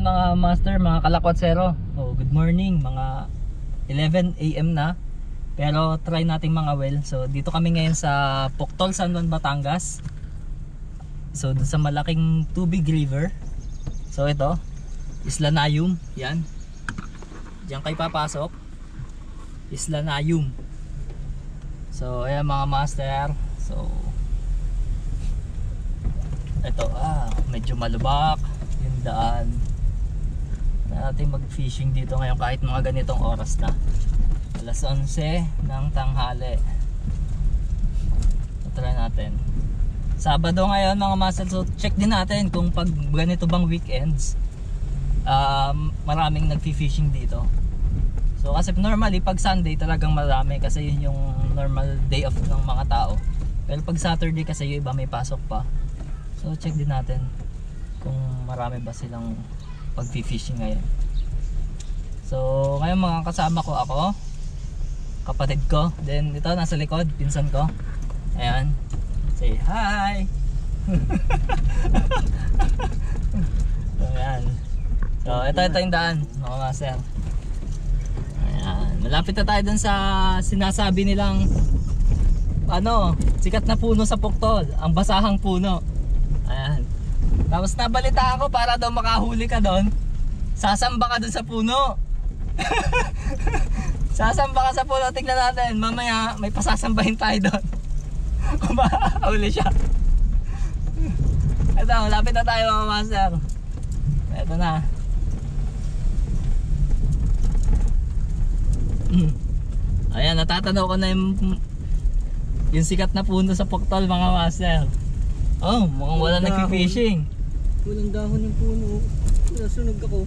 mga master, mga kalakwatsero. Oh, good morning, mga 11 AM na. Pero try nating mga well. So dito kami ngayon sa Poctol, San Juan, Batangas. So dun sa malaking tubig river. So ito, Isla Nayum, yan. Diyan kayo papasok. Isla Nayum. So ayan mga master. So ito, medyo malubak yung daan. Natin mag-fishing dito ngayon kahit mga ganitong oras na. Alas 11 ng tanghali. So, try natin. Sabado ngayon mga master. So check din natin kung pag ganito bang weekends maraming nag-fishing dito. So kasi normally pag Sunday talagang marami kasi yun yung normal day off ng mga tao. Pero pag Saturday kasi yung iba may pasok pa. So check din natin kung marami ba silang pag-fishing ngayon. So ngayon mga kasama ko ako, kapatid ko, then ito nasa likod, pinsan ko. Ayan, say hi. So ayan. So ito yung daan mga master. Ayan, malapit na tayo dun sa sinasabi nilang sikat na puno sa Poctol, ang basahang puno. Ayan. Tapos nabalita ako para daw makahuli ka doon, sasamba ka doon sa puno. Sasamba ka sa puno, tignan natin. Mamaya may pasasambahin tayo doon. Kung makahuli siya. Ito, lapit na tayo mga master. Ito na. Ayan, natatanaw ko na yung sikat na puno sa Poctol mga master. Oh, mukhang wala nag-fishing. Walang dahon ng puno. Nasunog ako.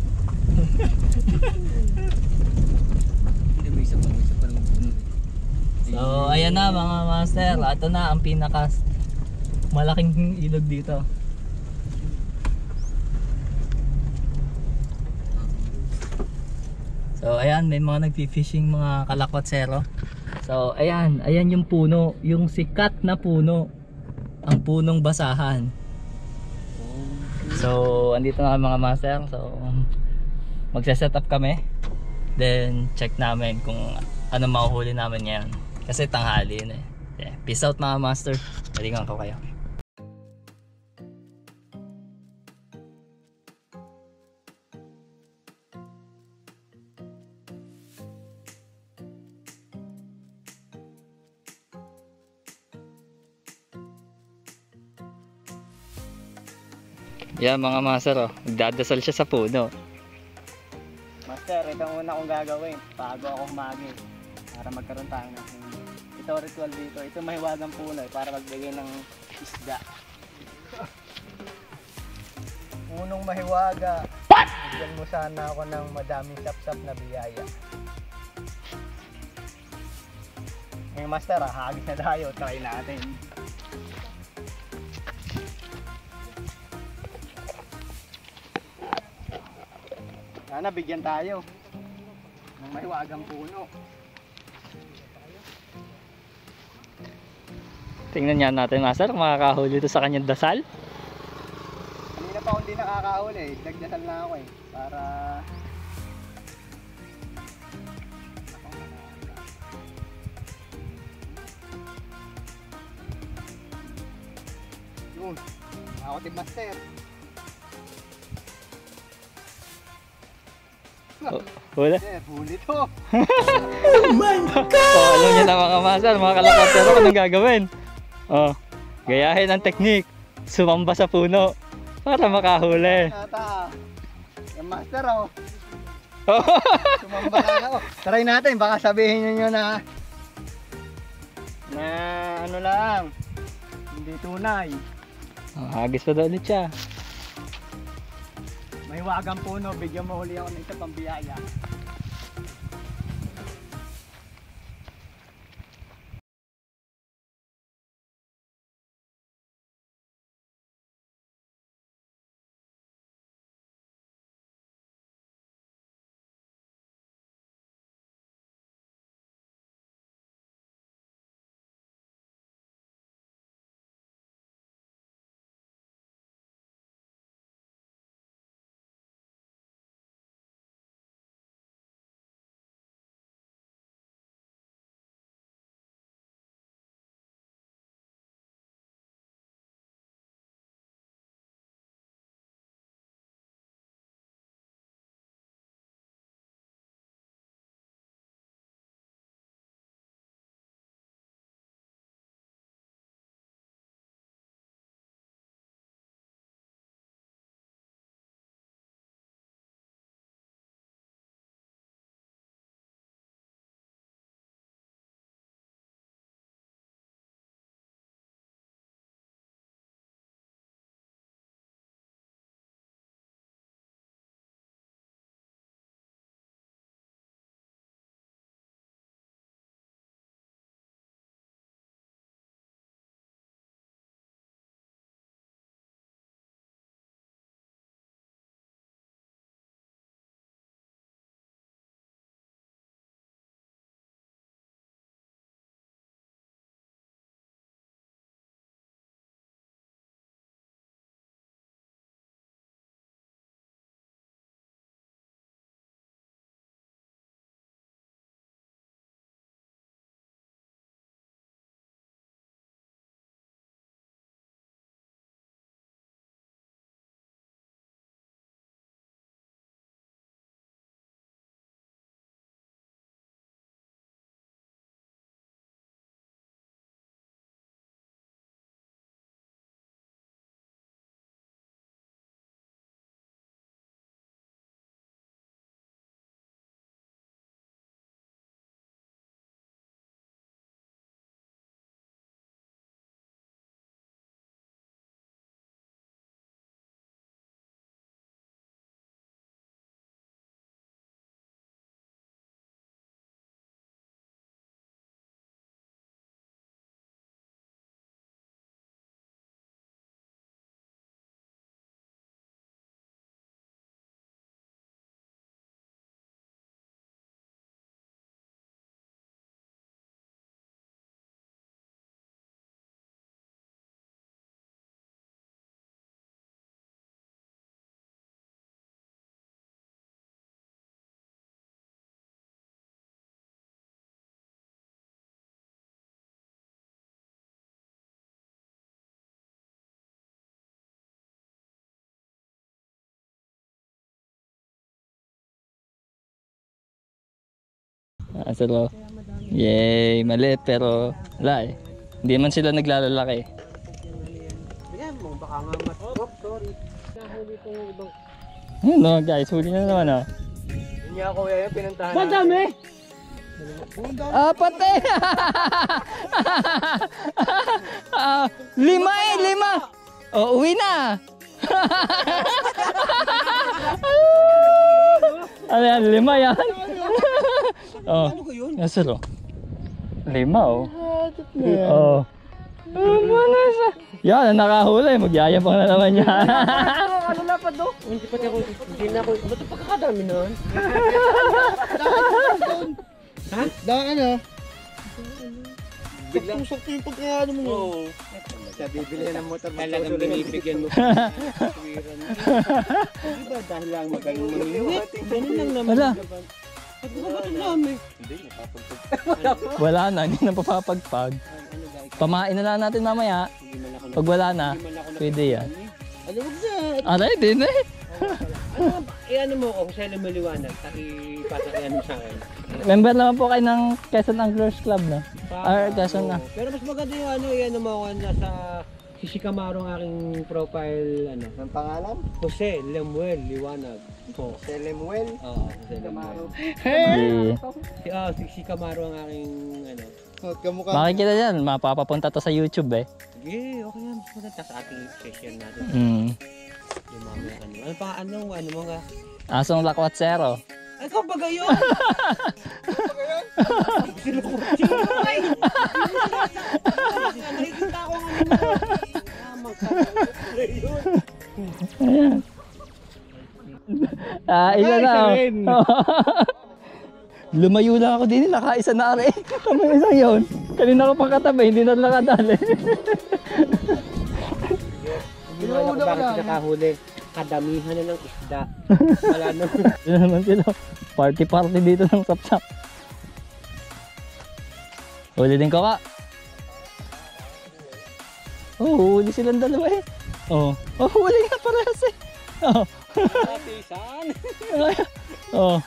Hindi, may isa pa ng puno. So, ayan na mga master. Ito na ang pinaka malaking ilog dito. So, ayan, may mga nag-fishing mga kalakwatsero. So, ayan yung puno, yung sikat na puno. Ang punong basahan. So, andito na mga master. So, magse-set up kami. Then, check namin kung ano mahuhuli namin ngayon. Kasi tanghali na eh. Yeah. Peace out mga master. Balikan ko kayo. Yan mga master, nagdadasal siya sa puno. Master, ito ang una kong gagawin bago ako humagi para magkaroon tayo ng ito ritual dito. Ito mahiwagang puno para magbigay ng isda. Punong mahiwaga. What? Bigyan mo sana ako ng madaming sapsap na biyaya. Ngayon master, hagis na tayo. Try natin. Sana bigyan tayo ng mahiwagang puno. Tingnan nga natin master kung makakahuli ito sa kanyang dasal. Kanina pa ako hindi nakakahuli eh. Nagdasal na ako eh. Para yun. Ako team master. Huli? Huli to. Oh my God! So, alam niyo na mga master, mga kalakwatsero, anong gagawin? Gayahin ang technique. Sumamba sa puno para makahuli. Tata. Yung master sumamba ka ako. Try natin, baka sabihin niyo na ano lang, hindi tunay. Hagis pa daw ulit siya. Mahiwagang puno, bigyan mo uli ako ng isa pang biyaya. Asero. Yay, maliit pero wala eh. Hindi man sila naglalalaki. Ayan mo, baka nga matop, sorry. Nahuli itong ibang... Ayun no, guys, huli na naman oh. Yun nga kuya yung pinuntahan natin. Madami! Apat eh! Lima eh, lima! Oh, uwi na! Ano yan, lima yan? Oh, Ano ko yun? nasaan oh? Lima oh. Oh. Ano siya? Yan, nakahuli. Magyayabang na naman yan. Ano lapad do? Hindi pa ako, hindi na ako, ba't pagkakadami nun? Ha? Daan ah. Sakto yung pagkakano mo. Oo. Siya bibili ng motor. Talagang binibigyan mo. Diba dahil lang magaling mo yun? Ganun lang naman. Wala. At ba't ang dami? Wala na, hindi na papapagpag. Pamain na lang natin mamaya. Pag wala na, pwede yan. Ano wag na? Aray, din eh. Ano mo ako, sa'yo na maliwanag. Pakipasakyan mo sa akin. Member naman po kayo ng Quezon Anglers Club, no? Quezon na. Pero mas maganda yung ano, ano mo ako nasa si Camaro ang aking profile, ano. Ang pangalan? Jose Lemuel Liwanag. Po. Selemuel. Oo, Jose Lemuel. Hey. Si Camaro ang aking, ano. Kamukha. Makikita dyan, mapapapunta to sa YouTube eh. Sige, okay yan. Mas maganda sa ating session natin. Yung mamaya ano. Ano pa, ano mo nga? Asong Lakwatsero. Ay, ikaw ba gayon? Sino ko? Ay! Nakikita ko nga Ayan. Isa na oh. Lumayo lang ako din, nakaisa na ari. May isang yun. Kanina ko pang katabi, hindi na nakadali. Ginawa ko bakit nakahuli. Kadamihan na ng isda. Wala na. Yun naman sila. Party dito ng sapsap. Huli din ko ka. Oh, huli silang dalawa eh. Oh, huli nga parehas eh. Oh. Pisan. Oh.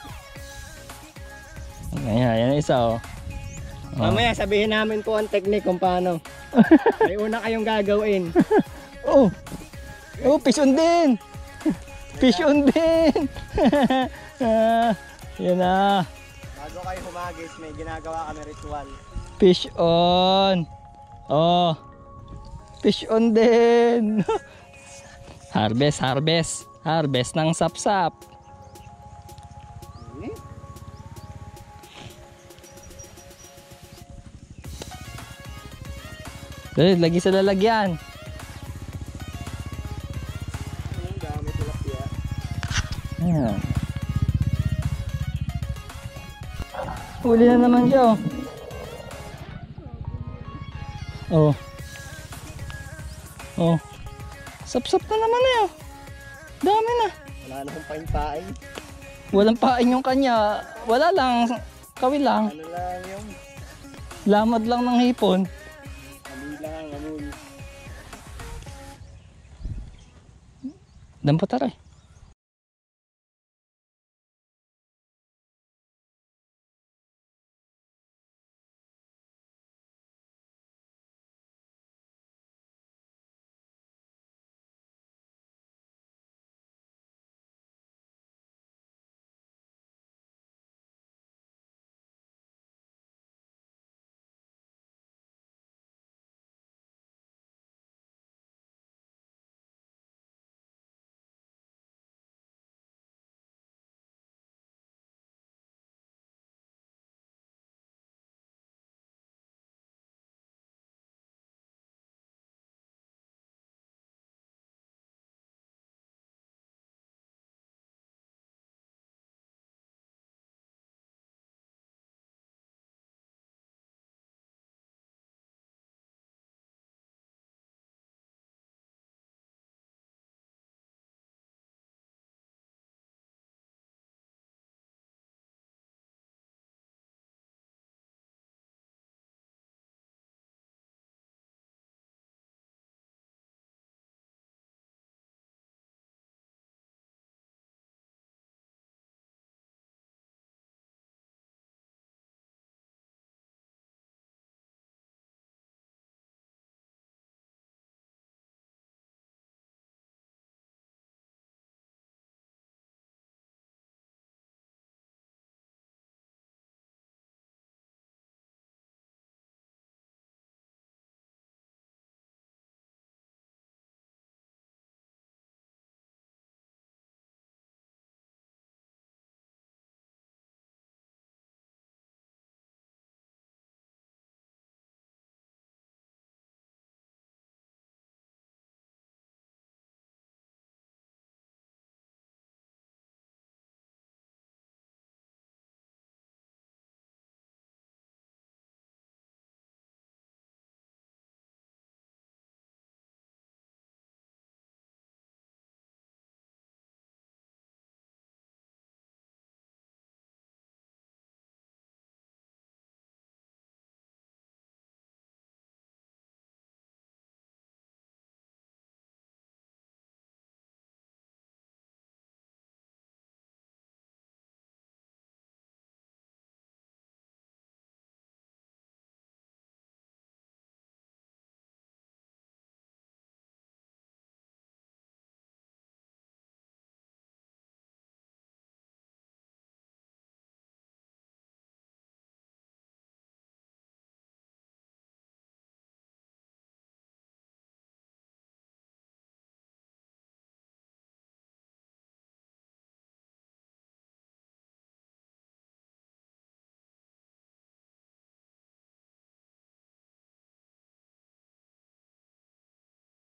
Ayan isa oh. Mamaya sabihin namin po ang technique kung paano. May una kayong gagawin. Oh. Oh, fish on din. Fish on din. Yan na. Bago kayo humagis, may ginagawa kami ritual. Fish on. Oh. Fish on din. Harvest. Harvest ng sapsap. Dali, lagi sa lalagyan. Ang dami tilapia. Ayan. Huli na naman siya oh. Oh. Sapsap na naman eh oh. Dami na. Wala na akong pain-pain. Walang pain yung kanya. Wala lang. Kawil lang. Ano lang yung Lamad lang ng hipon. amoy lang, amoy. Dampot taray.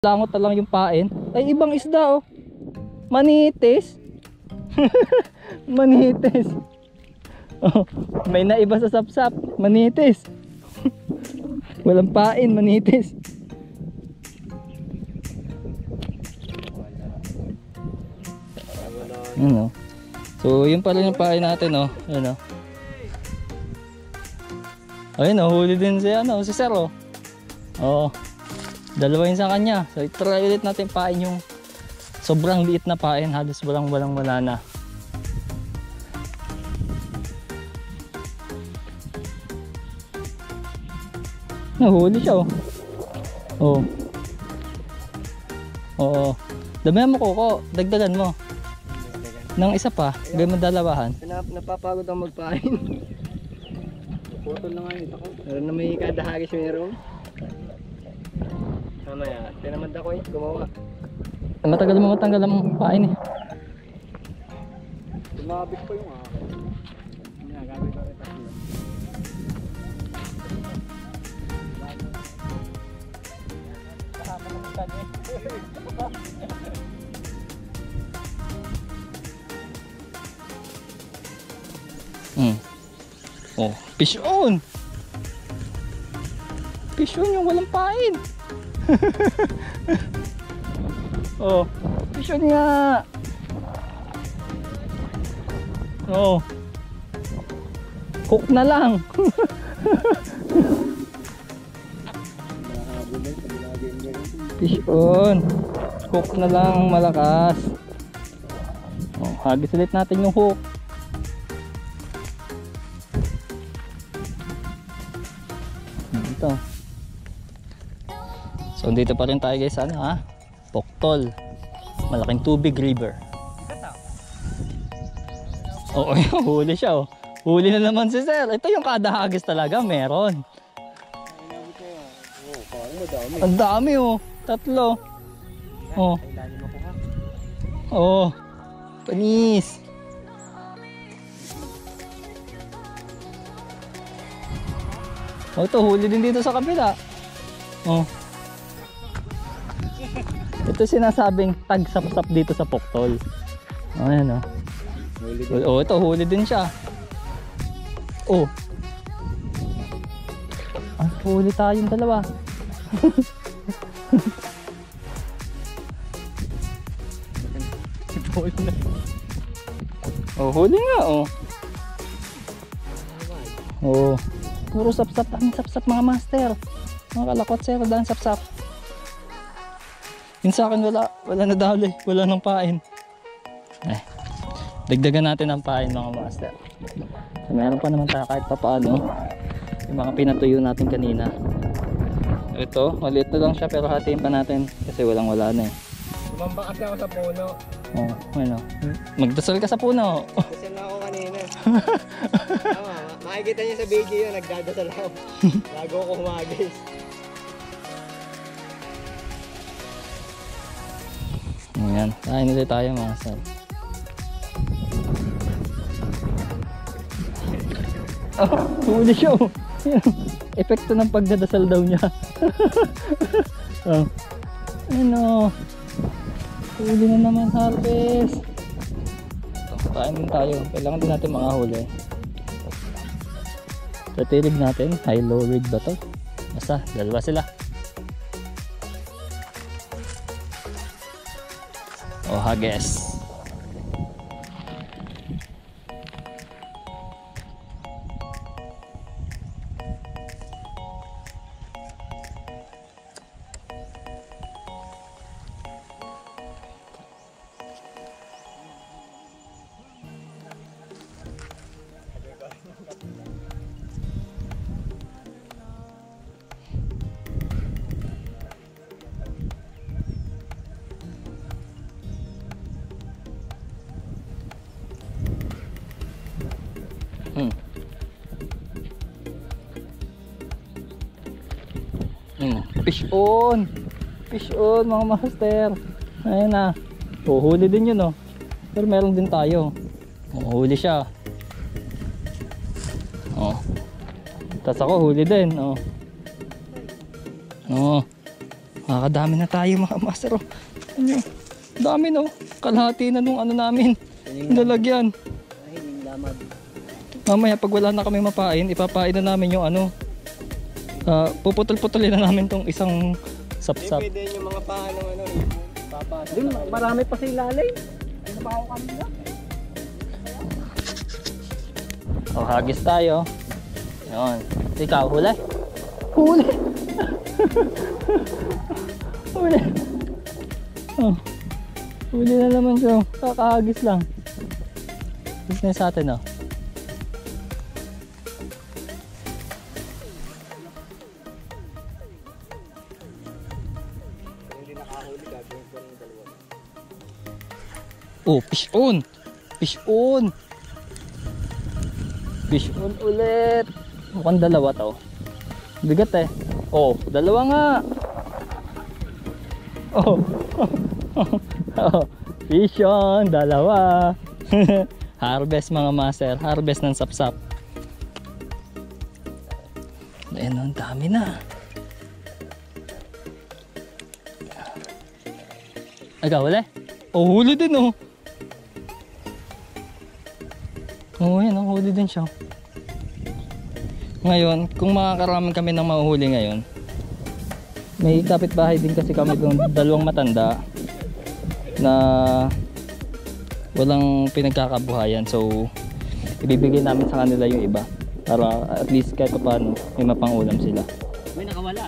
Langot na lang yung pain. Ay, ibang isda oh. Manitis. Manitis. Oh, may naiba sa sapsap. Manitis. Walang pain, manitis. Ano? So, yun pala yung pain natin, oh. Ano? Ayun, oh, huli din si ano, si Sir, oh. Oo. Dalawa yun sa kanya. So, try ulit natin pain yung sobrang liit na pain, halos wala na. Nahuli siya, oh. Oo. Oo. Damihan mo, Koko. Dagdagan mo. Nang isa pa, gawin mo dalawahan. Napapagod ang magpain. Putol na nga yun ako. Meron na may kadahagis meron. Mamaya, tinamad ako eh, gumawa. Matagal mo matanggal ang pain eh. Tumabit ko yung gamit ko rin tatlo. Oh, fish on! Fish on yung walang pain! Oh, fish on nga! Oh, cook na lang! Fish on! Hook na lang malakas. Oh, hagis ulit natin yung hook. Ito. So dito pa rin tayo guys, ano ha? Poktol. Malaking tubig river. Oo, huli siya oh. Huli na naman si Sir. Ito yung kada hagis talaga, meron. Ang dami oh. Tatlo. Oh. Oh. Panis. Oh, ito huli din dito sa kabila. Oh. Ito sinasabing tagsapsap dito sa Poktol. Oh, ayan oh. Oh, ito huli din siya. Oh. Ah, huli tayong dalawa. Oh, huli nga oh. Oh. Puro sapsap, ang sapsap mga master. Mga kalakot sir, daan sapsap. Yun sa akin wala na dali, wala nang pain. Eh, dagdagan natin ang pain mga master. So, meron pa naman tayo kahit pa paano. Yung mga pinatuyo natin kanina. Ito, maliit na lang siya pero hatiin pa natin kasi wala na eh. Tumamba kasi ako sa puno. Oh, ano. Magdasal ka sa puno. Dasal na ako kanina. Tama, makikita niyo sa video yun, nagdadasal ako. Bago ako humagis. Ayan, kain ulit tayo mga sir. Oh, huli siya oh. Epekto ng pagdadasal daw niya. Oh. Ano? Huli na naman harvest. Kain din tayo. Kailangan din natin mga huli. Sa tirig natin, high-low rig ba to? Basta, dalawa sila. Oh, hages. Fish on! Fish on mga master! Ayan na. Oh, huli din yun oh. Pero meron din tayo. Oh, huli siya. Oh. Tapos ako huli din. Oh. Oh. Nakakadami na tayo mga master. Oh. Ano? Dami no. Kalahati na nung ano namin. Nalagyan. Ay, yung lamad. Mamaya pag wala na kami mapain, ipapain na namin yung ano. Puputol-putulin na namin tong isang sapsap. Pwede yung mga pahan ng ano. Papasok. Doon, marami pa sa ilalim. Ay, nabaho kami na. Oh, hagis tayo. Ayun. Ikaw, huli? Huli! Huli! Oh. Huli na naman siya. Kakahagis lang. Business natin, oh. Oh, fish on! Fish on! Fish on ulit! Mukhang dalawa to. Bigat eh. Oh, dalawa nga! Oh! Oh, fish on! Dalawa! Harvest mga master. Harvest ng sapsap. Ayan, ang dami na. Ikaw, huli? Oh, huli din oh! Oo, yan, huli din siya. Ngayon, kung makakaraming kami ng mahuhuli ngayon, may kapitbahay din kasi kami doon, dalawang matanda na walang pinagkakabuhayan. So, ibibigay namin sa kanila yung iba para at least kahit paano may mapangulam sila. May nakawala.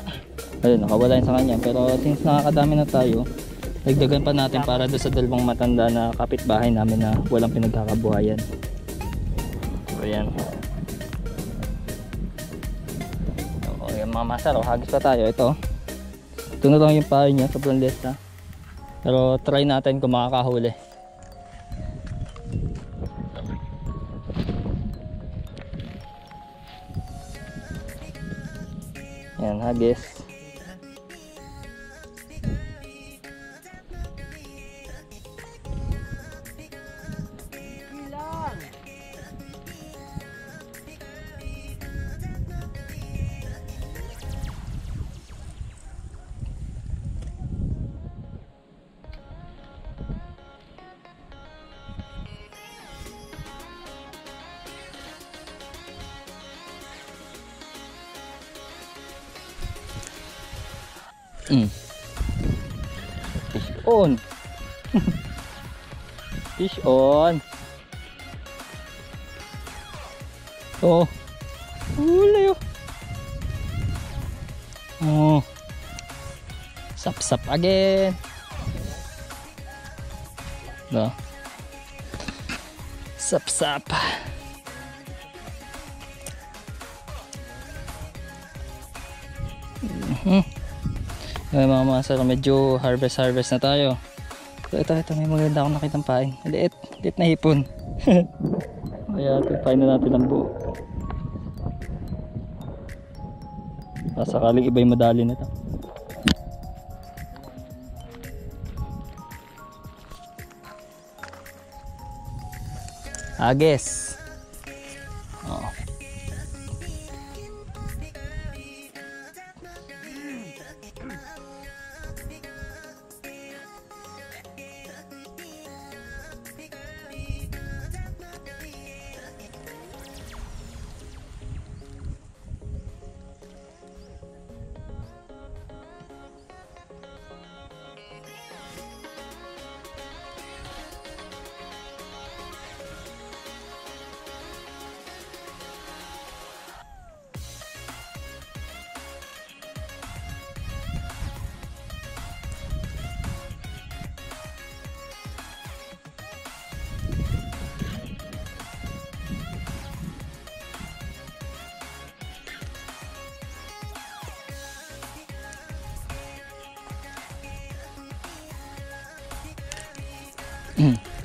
Ayun, nakawala yun sa kanya. Pero since nakakadami na tayo, dagdagan pa natin para doon sa dalawang matanda na kapitbahay namin na walang pinagkakabuhayan. Ayan. Okay, mga master, hagis pa tayo. Ito na lang yung pahay niya, sobrang less na. Pero try natin kung makakahuli. Ayan, hagis. Fish on. Fish on. Oh. Huli oh. Oh. Sap-sap again. No. Sap-sap. Ngayon mga master, medyo harvest na tayo. So ito may maganda akong nakitang pain. Liit na hipon. Kaya pain na natin ang buo. Sakaling iba'y madali na ito. Agis. Oh.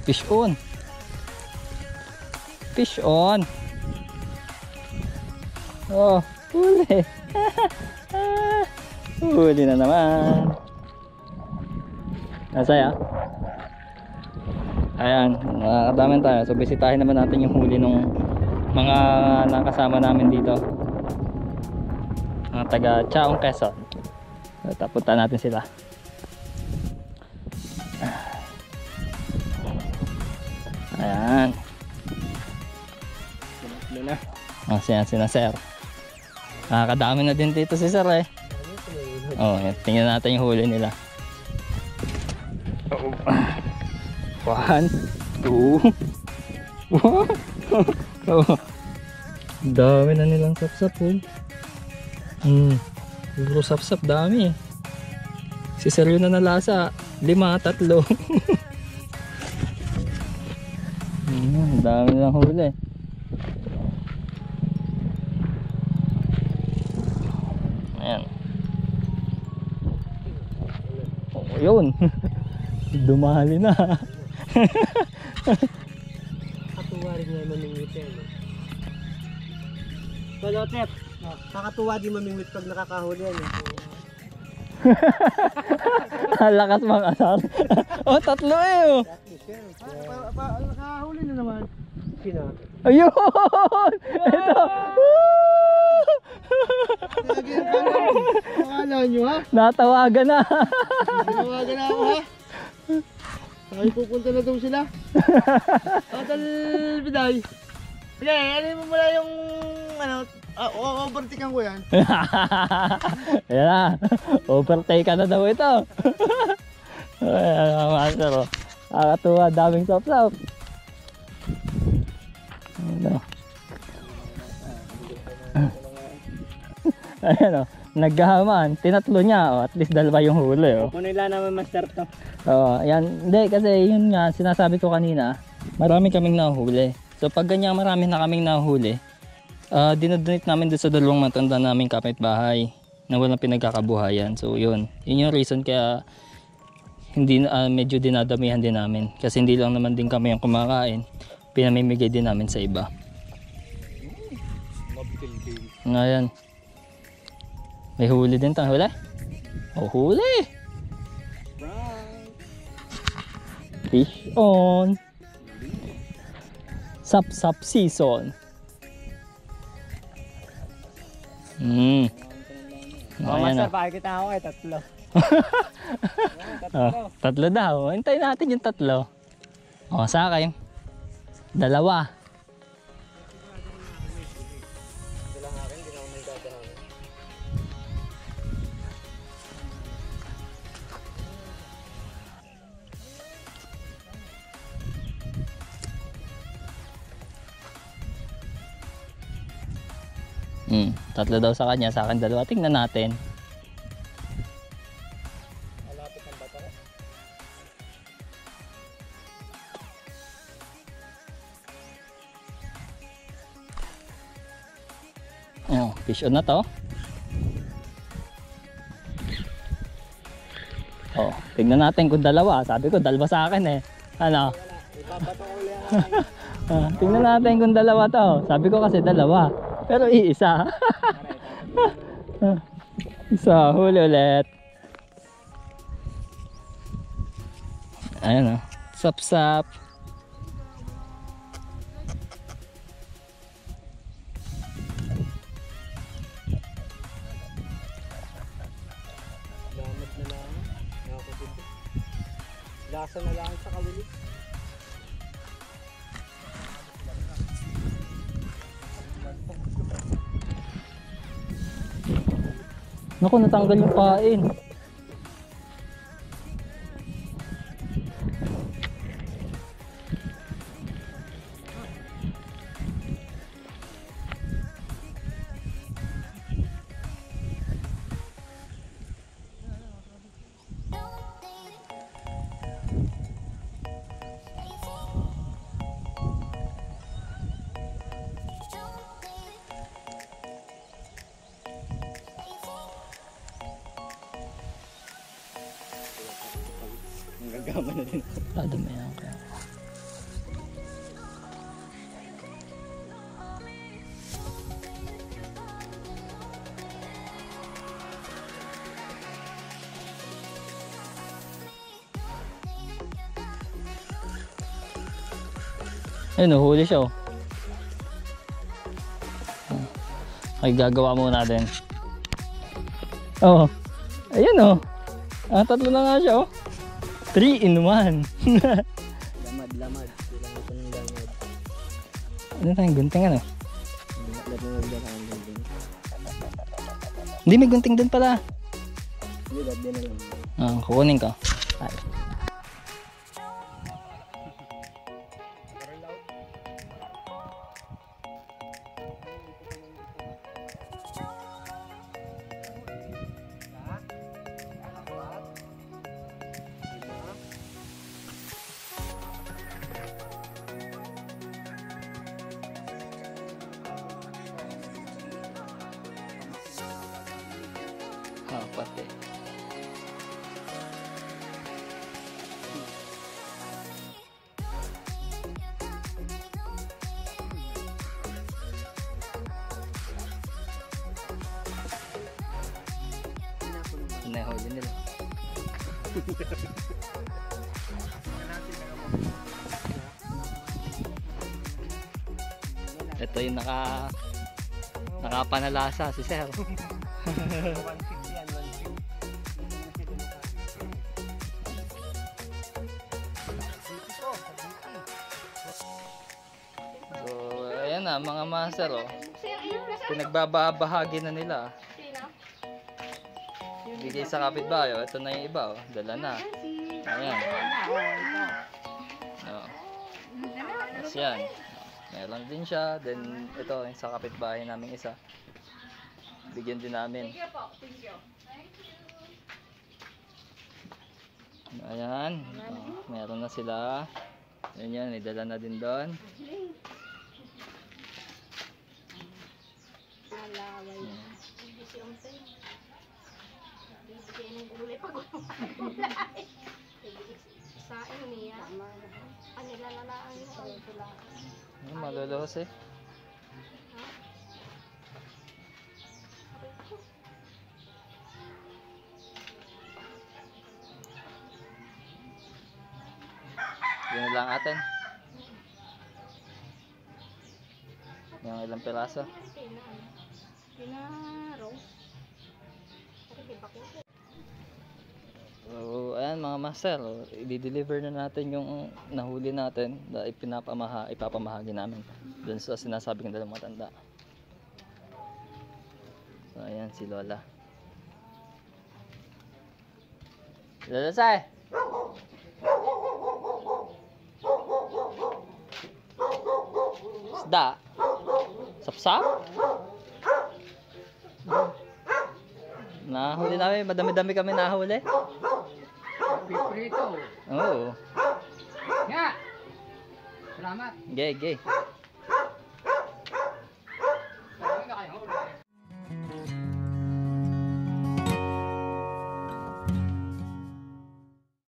Fish on. Fish on. Oh, huli. Huli na naman. Nasaya. Ayan, nakakadaman tayo. So bisitahin naman natin yung huli ng mga nakasama namin dito. Mga taga Chaong Quezon. Tapunta natin sila. Ayan. Pinatlo na. Siya sina sir. Nakakadami na din dito si sir eh. Tingnan natin yung huli nila. 1, 2. Dami na nilang sapsap po. Puro sapsap dami. Si sir yun na nalasa. 5, 3. Dami nilang huli. Ayan. Yun. Dumali na. Katuwa rin nga mamingwit yan. Palotep, nakatuwa din mamingwit pag nakakahuli yan. Lakas mga asar. 3 eh. Nakahuli na naman. Sino? Ayun! Ito! Akala nyo ha? Natawagan na. Tinawagan na ako ha? Ay, pupunta na daw sila. Total biday. Sige, ano mo muna yung overtikan ko yan. Ayan na. Overtake ka na daw ito. Ayan, master o. Nakakatuwa, daming sop-sop. Ayan o. Naghahaman. Tinatlo niya o. At least 2 yung huli o. Kung nila naman master to. Yan. Hindi, kasi yun nga, sinasabi ko kanina, marami kaming nahuli. So pag ganyan marami na kaming nahuli, dinodonate namin doon sa 2 matanda naming kapitbahay na walang pinagkakabuhayan. So yun yung reason kaya hindi medyo dinadamihan din namin, kasi hindi lang naman din kami yung kumakain, pinamimigay din namin sa iba. Ngayon may huli din tayo. Huli? Huli! Fish on! Sap-sap season. Master, pakikita ako eh, 3. 3 daw. Hintayin natin yung 3. Sa akin 2. Tatlo daw sa kanya, sa akin 2. Tingnan natin. Malapit ang bata ko. Fish on na to. Tingnan natin kung 2. Sabi ko 2 sa akin eh. Ano? Tingnan natin kung 2 to. Sabi ko kasi 2. Pero iisa. Isa, huli ulit. Ayan o. Sap-sap. Damat na lang. Lasa na lang sa kawili. Naku, natanggal yung pain. Gagama na din. Dumi yan kaya. Ayun, huli siya oh. Ay, gagawa muna din. Ayun oh. Tatlo na nga siya oh. 3 in 1. Lamad. Bilang ito ng lamad. Ano tayong gunting ano? Lamad ang gunting. Hindi, may gunting din pala. Hindi, dad din na lang. Kukunin ko. Ay. Pati. Nahuli nila. Ito yung nakapanalasa si Sir. 150 yan, 150. So, ayan na mga master oh. Pinagbabahagi na nila. Bigay sa kapitbahay oh. Ito na yung iba oh. Dala na. Ayan. Oh. Tapos yan. Meron din siya. Then ito yung sa kapitbahay namin isa. Bigyan din namin. Ayan. Oh, meron na sila. Ayan yan. Idala na din doon. Malulos eh. Yun lang atin. Yung ilang piraso. So, ayan mga master, i-deliver na natin yung nahuli natin na ipapamahagi namin dun sa sinasabing dalawang matanda. So, ayan si Lola. Lola Say! Isda? Sapsap? Nahuli namin, madami-dami kami nahuli. Piprito. Oo. Yeah. Salamat. Gay.